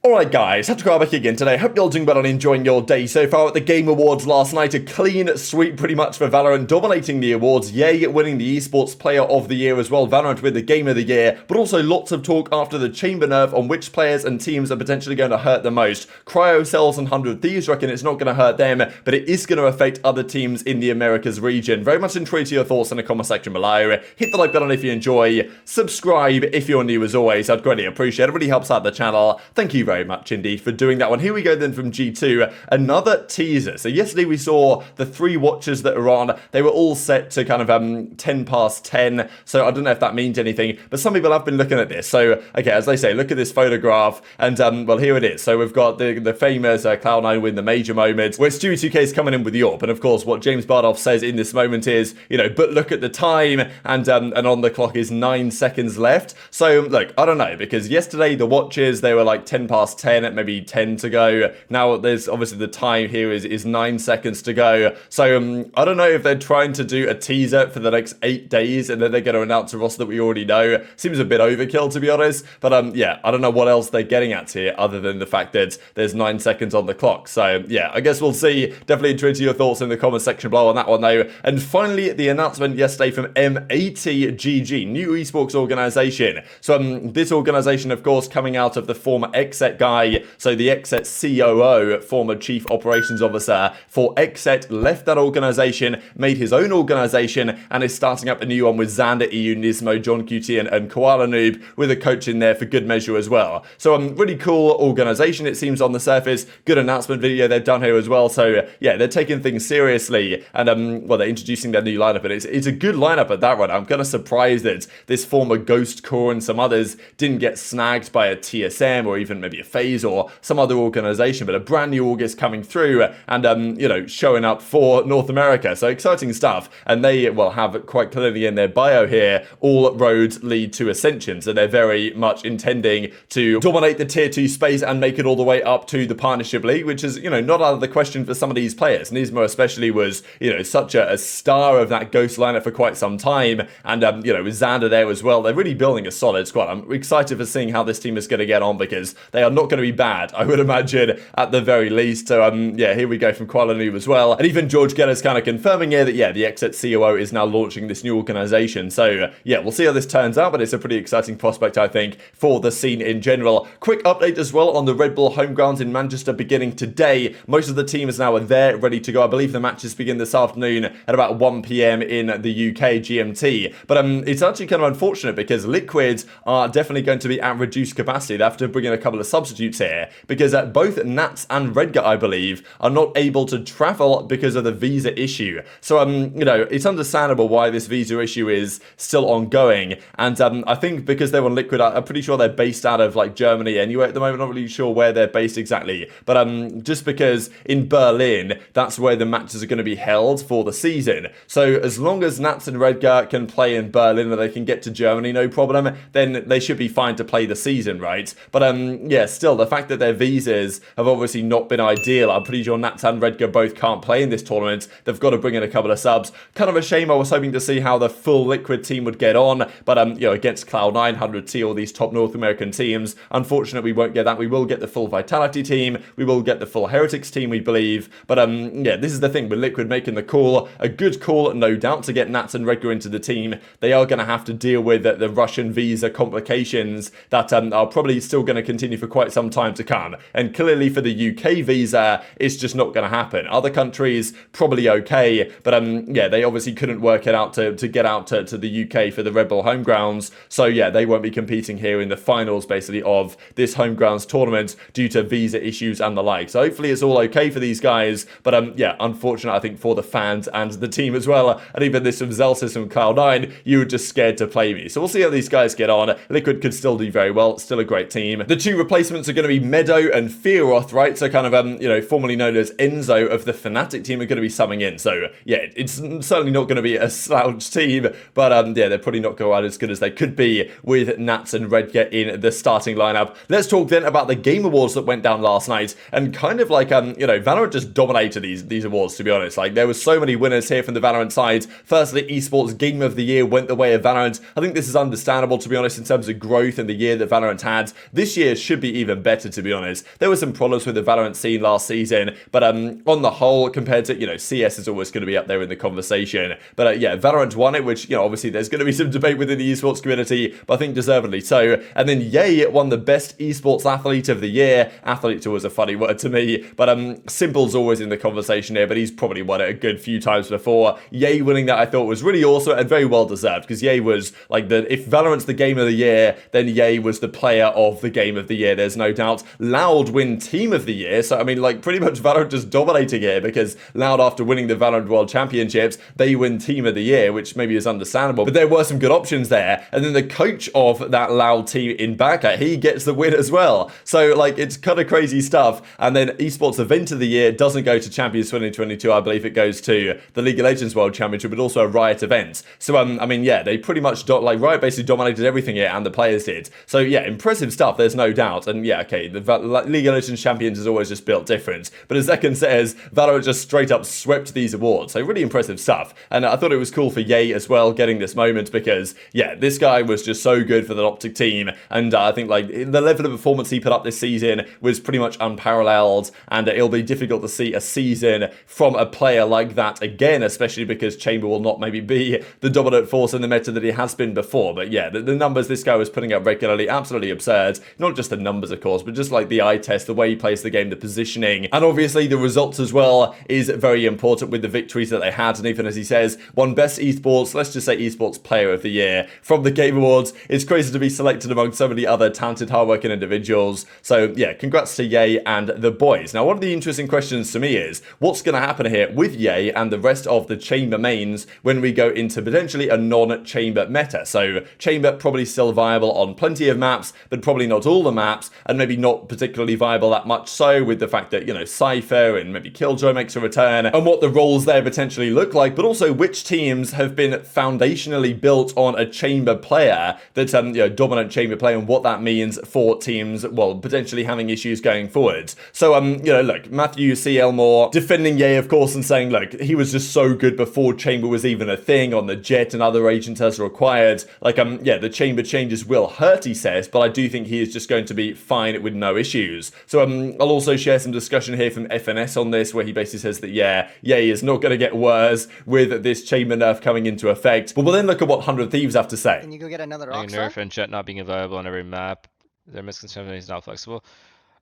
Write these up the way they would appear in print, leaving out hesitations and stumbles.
Alright guys, TacticalRab back again today. Hope you're all doing well and enjoying your day so far at the Game Awards last night. A clean sweep pretty much for VALORANT, dominating the awards. Yay, winning the Esports Player of the Year as well. VALORANT with the Game of the Year, but also lots of talk after the Chamber Nerf on which players and teams are potentially going to hurt the most. Cryo Cells and 100 Thieves reckon it's not going to hurt them, but it is going to affect other teams in the Americas region. Very much intrigued to your thoughts in the comment section below. Hit the like button if you enjoy. Subscribe if you're new as always. I'd greatly appreciate it. It really helps out the channel. Thank you very much indeed for doing that one. Here we go then from G2, another teaser. So yesterday we saw the 3 watches that are on. They were all set to kind of 10 past 10, so I don't know if that means anything, but some people have been looking at this. So, okay, as they say, look at this photograph, and well, here it is. So we've got the famous Cloud9 win the major moment, where Stewie 2K is coming in with the AWP, and of course what James Bardoff says in this moment is, you know, but look at the time, and on the clock is 9 seconds left. So look, I don't know, because yesterday the watches, they were like 10 past 10, maybe 10 to go. Now there's obviously the time here is 9 seconds to go. So I don't know if they're trying to do a teaser for the next 8 days and then they're going to announce a roster that we already know. Seems a bit overkill, to be honest, but yeah, I don't know what else they're getting at here other than the fact that there's 9 seconds on the clock. So yeah, I guess we'll see. Definitely intrigued to your thoughts in the comment section below on that one though. And finally, the announcement yesterday from M80GG, new esports organization. So this organization, of course, coming out of the former xSET guy. So the xSET COO, former Chief Operations Officer for xSET, left that organization, made his own organization, and is starting up a new one with Xander, EU, Nismo, John QT, and Koala Noob, with a coach in there for good measure as well. So really cool organization, it seems on the surface. Good announcement video they've done here as well. So yeah, they're taking things seriously, and well, they're introducing their new lineup, and it's a good lineup at that one. I'm kind of surprised that this former Ghost Core and some others didn't get snagged by a TSM or even maybe a FaZe or some other organization, but a brand new August coming through and you know, showing up for North America. So exciting stuff, and they will have quite clearly in their bio here, all roads lead to Ascension. So they're very much intending to dominate the tier 2 space and make it all the way up to the Partnership League, which is, you know, not out of the question for some of these players. Nismo especially was, you know, such a star of that Ghost lineup for quite some time, and you know, with Xander there as well, they're really building a solid squad. I'm excited for seeing how this team is going to get on, because they are not going to be bad, I would imagine, at the very least. So yeah, here we go from Koala Noob as well, and even George Geller's kind of confirming here that yeah, the xSET COO is now launching this new organization. So yeah, we'll see how this turns out, but it's a pretty exciting prospect, I think, for the scene in general. Quick update as well on the Red Bull home grounds in Manchester beginning today. Most of the team is now there, ready to go. I believe the matches begin this afternoon at about 1 PM in the UK GMT, but it's actually kind of unfortunate because Liquid are definitely going to be at reduced capacity. They have to bring in a couple of substitutes here, because both Nats and Redgar, I believe, are not able to travel because of the visa issue. So you know, it's understandable why this visa issue is still ongoing, and I think because they're on Liquid, I'm pretty sure they're based out of like Germany anyway at the moment. Not really sure where they're based exactly, but just because in Berlin, that's where the matches are going to be held for the season. So as long as Nats and Redgar can play in Berlin and they can get to Germany no problem, then they should be fine to play the season, right? But yeah, still, the fact that their visas have obviously not been ideal. I'm pretty sure Nats and Redgar both can't play in this tournament. They've got to bring in a couple of subs. Kind of a shame. I was hoping to see how the full Liquid team would get on, but you know, against Cloud9, 100T, all these top North American teams, unfortunately we won't get that. We will get the full Vitality team, we will get the full Heretics team, we believe, but yeah, this is the thing with Liquid making the call, a good call, no doubt, to get Nats and Redgar into the team. They are going to have to deal with the Russian visa complications that are probably still going to continue for quite some time to come, and clearly for the UK visa, it's just not going to happen. Other countries probably okay, but yeah, they obviously couldn't work it out to get out to the UK for the Red Bull home grounds. So yeah, they won't be competing here in the finals basically of this home grounds tournament due to visa issues and the like. So hopefully it's all okay for these guys, but yeah, unfortunate I think for the fans and the team as well. And even this from Zelsis from Cloud9, you were just scared to play me. So we'll see how these guys get on. Liquid could still do very well, still a great team. The 2 replacements are going to be Meadow and Fearoth, right? So kind of you know, formerly known as Enzo of the Fnatic team, are going to be summing in. So yeah, it's certainly not going to be a slouch team, but yeah, they're probably not going to be as good as they could be with Nats and Redgar in the starting lineup. Let's talk then about the Game Awards that went down last night, and kind of like you know, VALORANT just dominated these awards, to be honest. Like, there were so many winners here from the VALORANT side. Firstly, Esports Game of the Year went the way of VALORANT. I think this is understandable, to be honest, in terms of growth and the year that VALORANT had. This year should be even better, to be honest. There were some problems with the Valorant scene last season, but on the whole, compared to, CS is always going to be up there in the conversation. But yeah, Valorant won it, which, obviously there's going to be some debate within the esports community, but I think deservedly so. And then Ye won the Best Esports Athlete of the Year. Athlete's always a funny word to me, but Simple's always in the conversation here, but he's probably won it a good few times before. Ye winning that I thought was really awesome and very well deserved, because Ye was like if Valorant's the game of the year, then Ye was the player of the game of the year, there's no doubt. Loud win team of the year, so I mean, like, pretty much Valorant just dominating here, because Loud, after winning the Valorant World Championships, they win team of the year, which maybe is understandable, but there were some good options there. And then the coach of that Loud team in Baka, he gets the win as well. So like, it's kind of crazy stuff. And then Esports Event of the Year doesn't go to Champions 2022, I believe it goes to the League of Legends World Championship, but also a Riot event. So I mean, yeah, they pretty much Riot basically dominated everything here, and the players did. So yeah, impressive stuff, there's no doubt. And yeah, okay, the League of Legends Champions is always just built different, but as Zekan says, Valorant just straight up swept these awards. So really impressive stuff. And I thought it was cool for Ye as well getting this moment, because yeah, this guy was just so good for the OpTic team, and I think like the level of performance he put up this season was pretty much unparalleled, and it'll be difficult to see a season from a player like that again, especially because Chamber will not maybe be the dominant force in the meta that he has been before. But yeah, the numbers this guy was putting up regularly, absolutely absurd. Not just the numbers, of course, but just like the eye test, the way he plays the game, the positioning, and obviously the results as well is very important with the victories that they had. And even as he says, won Best Esports, let's just say Esports Player of the Year from the Game Awards. It's crazy to be selected among so many other talented, hardworking individuals. So yeah, congrats to Ye and the boys. Now, one of the interesting questions to me is, what's going to happen here with Ye and the rest of the Chamber mains when we go into potentially a non-Chamber meta? So Chamber probably still viable on plenty of maps, but probably not all the maps, and maybe not particularly viable that much so, with the fact that, Cypher and maybe Killjoy makes a return, and what the roles there potentially look like, but also which teams have been foundationally built on a Chamber player that's dominant Chamber player, and what that means for teams, well, potentially having issues going forward. So look, Matthew C. Elmore defending Ye, of course, and saying, look, he was just so good before Chamber was even a thing on the Jet and other agents as required. Like, yeah, the Chamber changes will hurt, he says, but I do think he is just going to be fine with no issues. So I'll also share some discussion here from FNS on this, where he basically says that yeah, Ye is not going to get worse with this Chamber nerf coming into effect. But we'll then look at what 100 Thieves have to say. Can you go get another Nerf and Jet not being available on every map. Their misconception is not flexible.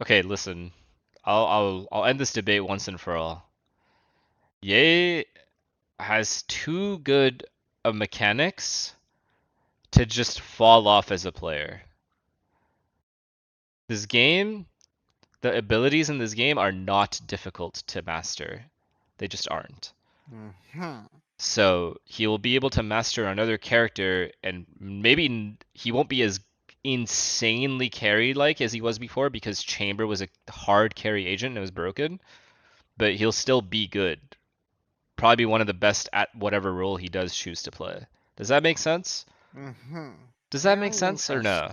Okay, listen. I'll end this debate once and for all. Ye has too good of mechanics to just fall off as a player. This game, the abilities in this game are not difficult to master. They just aren't. So he will be able to master another character, and maybe he won't be as insanely carry like as he was before, because Chamber was a hard carry agent and it was broken, but he'll still be good. Probably be one of the best at whatever role he does choose to play. Does that make sense? Does that make sense or no?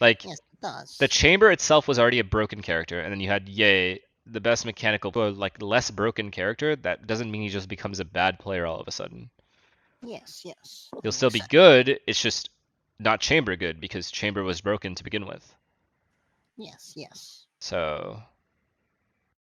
Like, yes, it does. The Chamber itself was already a broken character, and then you had Ye, the best mechanical, like less broken character. That doesn't mean he just becomes a bad player all of a sudden. Yes. He'll still be good. It's just not Chamber good, because Chamber was broken to begin with. Yes. So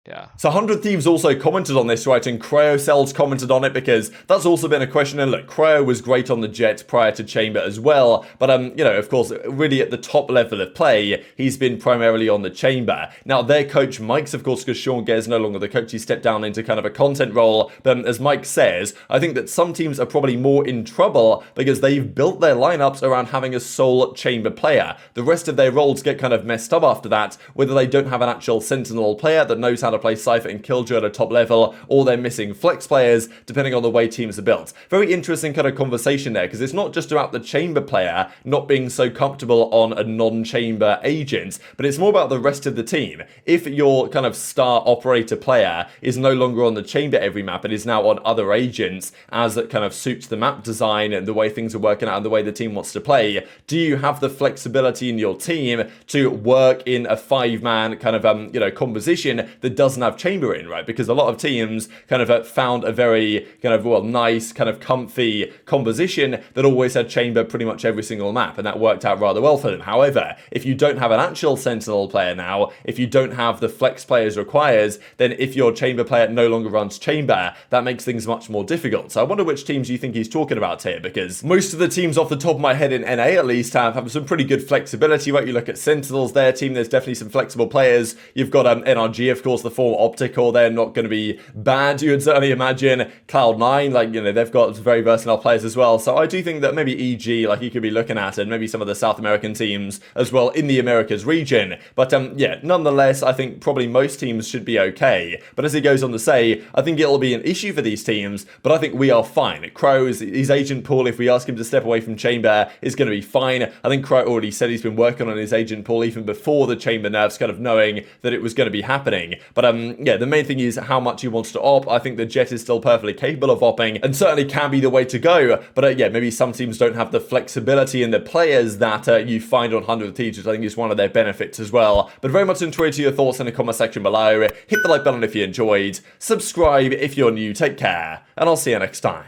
yeah. So 100 Thieves also commented on this, right, and CryoCells commented on it, because that's also been a question. And look, Cryo was great on the Jet prior to Chamber as well, but of course, really at the top level of play, he's been primarily on the Chamber. Now, their coach, Mike's, of course, because Sean Gay is no longer the coach, he stepped down into kind of a content role, but as Mike says, I think that some teams are probably more in trouble because they've built their lineups around having a sole Chamber player. The rest of their roles get kind of messed up after that, whether they don't have an actual Sentinel player that knows how to play Cypher and Killjoy at a top level, or they're missing flex players, depending on the way teams are built. Very interesting kind of conversation there, because it's not just about the Chamber player not being so comfortable on a non-Chamber agent, but it's more about the rest of the team. If your kind of star operator player is no longer on the Chamber every map, and is now on other agents, as it kind of suits the map design and the way things are working out and the way the team wants to play, do you have the flexibility in your team to work in a 5-man kind of composition that doesn't have chamber in, right? Because a lot of teams kind of found a very kind of, well, nice, kind of comfy composition that always had chamber pretty much every single map, and that worked out rather well for them. However, if you don't have an actual Sentinel player now, if you don't have the flex players requires, then if your chamber player no longer runs chamber, that makes things much more difficult. So I wonder which teams you think he's talking about here, because most of the teams off the top of my head in NA at least have some pretty good flexibility, right? You look at Sentinels, their team, there's definitely some flexible players. You've got NRG, of course, the former OpTic, or they're not going to be bad, you would certainly imagine. Cloud9, like, you know, they've got very versatile players as well. So I do think that maybe EG, like, you could be looking at, and maybe some of the South American teams as well in the Americas region. But yeah, nonetheless, I think probably most teams should be okay. But as he goes on to say, I think it'll be an issue for these teams, but I think we are fine. Crow's, his agent pool, if we ask him to step away from chamber, is going to be fine. I think Crow already said he's been working on his agent pool even before the chamber nerfs, kind of knowing that it was going to be happening. But yeah, the main thing is how much he wants to op. I think the Jet is still perfectly capable of opping, and certainly can be the way to go. But yeah, maybe some teams don't have the flexibility in the players that you find on 100 Thieves, which I think is one of their benefits as well. But very much enjoyed to your thoughts in the comment section below. Hit the like button if you enjoyed. Subscribe if you're new. Take care, and I'll see you next time.